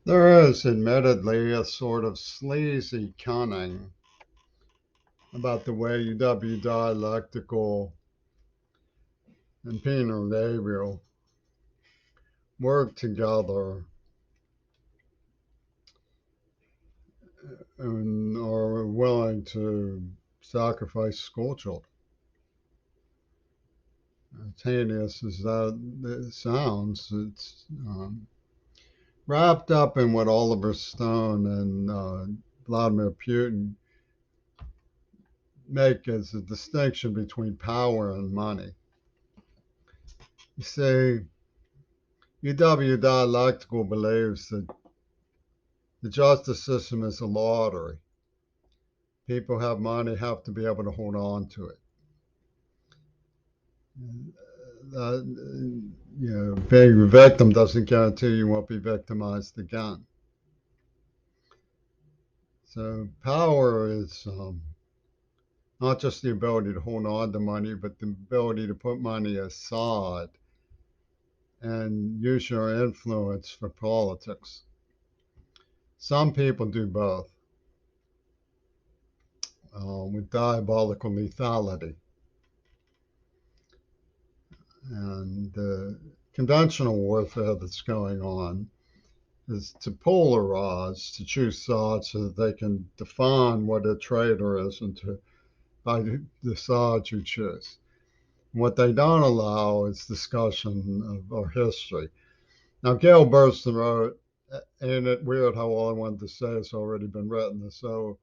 There is admittedly a sort of sleazy cunning about the way UW dialectical and penal behavioral work together and are willing to sacrifice school children. As heinous as that it sounds, it's wrapped up in what Oliver Stone and Vladimir Putin make as a distinction between power and money. You see, UW dialectical believes that the justice system is a lottery. People have money, have to be able to hold on to it. Being a victim doesn't guarantee you won't be victimized again. So power is not just the ability to hold on to money, but the ability to put money aside and use your influence for politics. Some people do both with diabolical lethality. And the conventional warfare that's going on is to polarize, to choose sides so that they can define what a traitor is and to by the sides you choose. What they don't allow is discussion of our history. Now, Gail Burston wrote, ain't it weird how all I wanted to say has already been written? So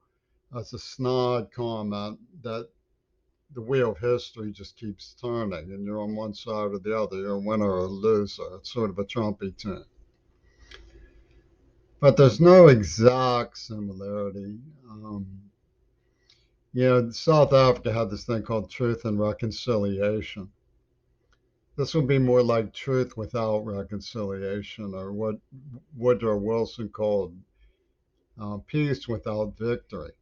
that's a snide comment that the wheel of history just keeps turning and you're on one side or the other. You're a winner or a loser. It's sort of a Trumpy tune. But there's no exact similarity. South Africa had this thing called truth and reconciliation. This would be more like truth without reconciliation, or what Woodrow Wilson called peace without victory.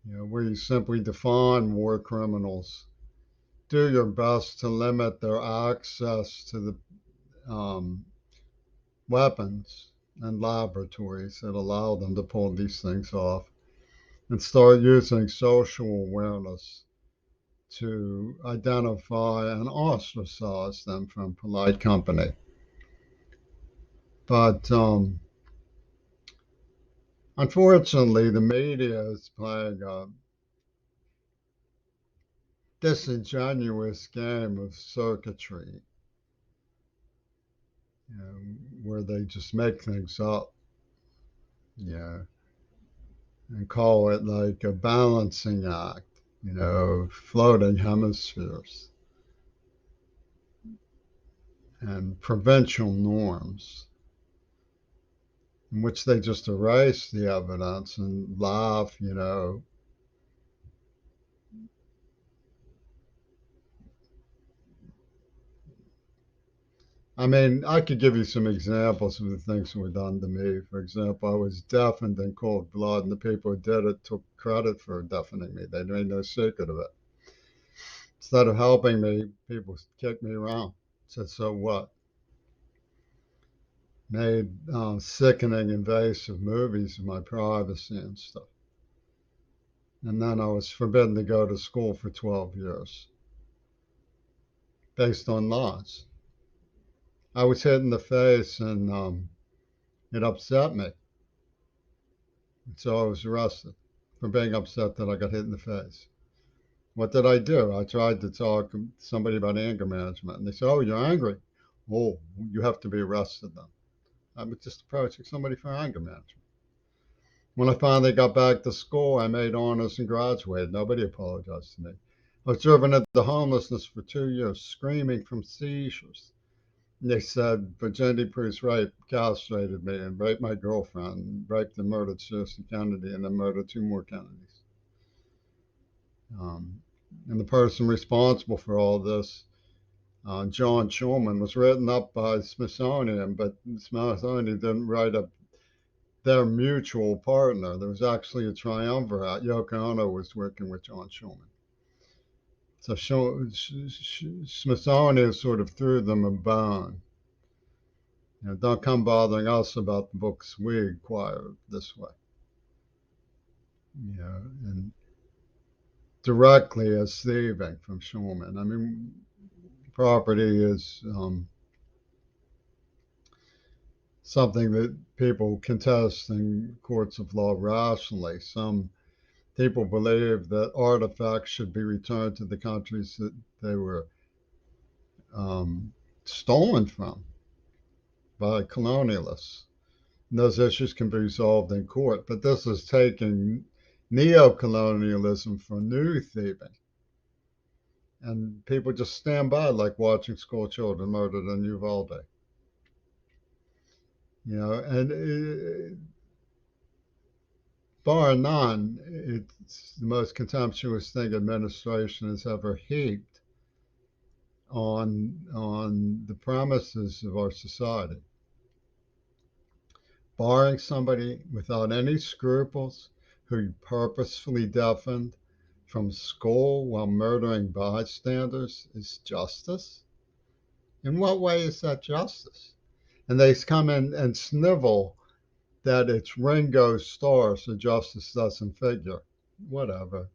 Where you simply define war criminals, do your best to limit their access to the weapons and laboratories that allow them to pull these things off, and start using social awareness to identify and ostracize them from polite company. But unfortunately, the media is playing a disingenuous game of circuitry, you know, where they just make things up, yeah, and call it like a balancing act, floating hemispheres and provincial norms in which they just erase the evidence and laugh. I mean, I could give you some examples of the things that were done to me. For example, I was deafened in cold blood, and the people who did it took credit for deafening me. They made no secret of it. Instead of helping me, people kicked me around. Said, so what? Made sickening, invasive movies of my privacy and stuff. And then I was forbidden to go to school for 12 years based on lies. I was hit in the face, and it upset me. So I was arrested for being upset that I got hit in the face. What did I do? I tried to talk to somebody about anger management, and they said, "Oh, you're angry. Oh, you have to be arrested then." I was just approaching somebody for anger management. When I finally got back to school, I made honors and graduated. Nobody apologized to me. I was driven into homelessness for 2 years, screaming from seizures. And they said virginity proves rape, castrated me, and raped my girlfriend, raped and murdered Susan Kennedy, and then murdered two more Kennedys. Um, and the person responsible for all this, John Schulman, was written up by Smithsonian, but Smithsonian didn't write up their mutual partner. There was actually a triumvirate. Yoko Ono was working with John Schulman. So Smithsonian sort of threw them a bone. Don't come bothering us about the books we acquire this way. And directly as thieving from Schulman. I mean, property is something that people contest in courts of law rationally. Some people believe that artifacts should be returned to the countries that they were um, stolen from by colonialists. And those issues can be resolved in court, but this is taking neo-colonialism for new thieving. And people just stand by like watching school children murdered in Uvalde. And bar none, it's the most contemptuous thing administration has ever heaped on the premises of our society. Barring somebody without any scruples who you purposefully deafened from school while murdering bystanders is justice? In what way is that justice? And they come in and snivel that it's Ringo Starr, so justice doesn't figure. Whatever.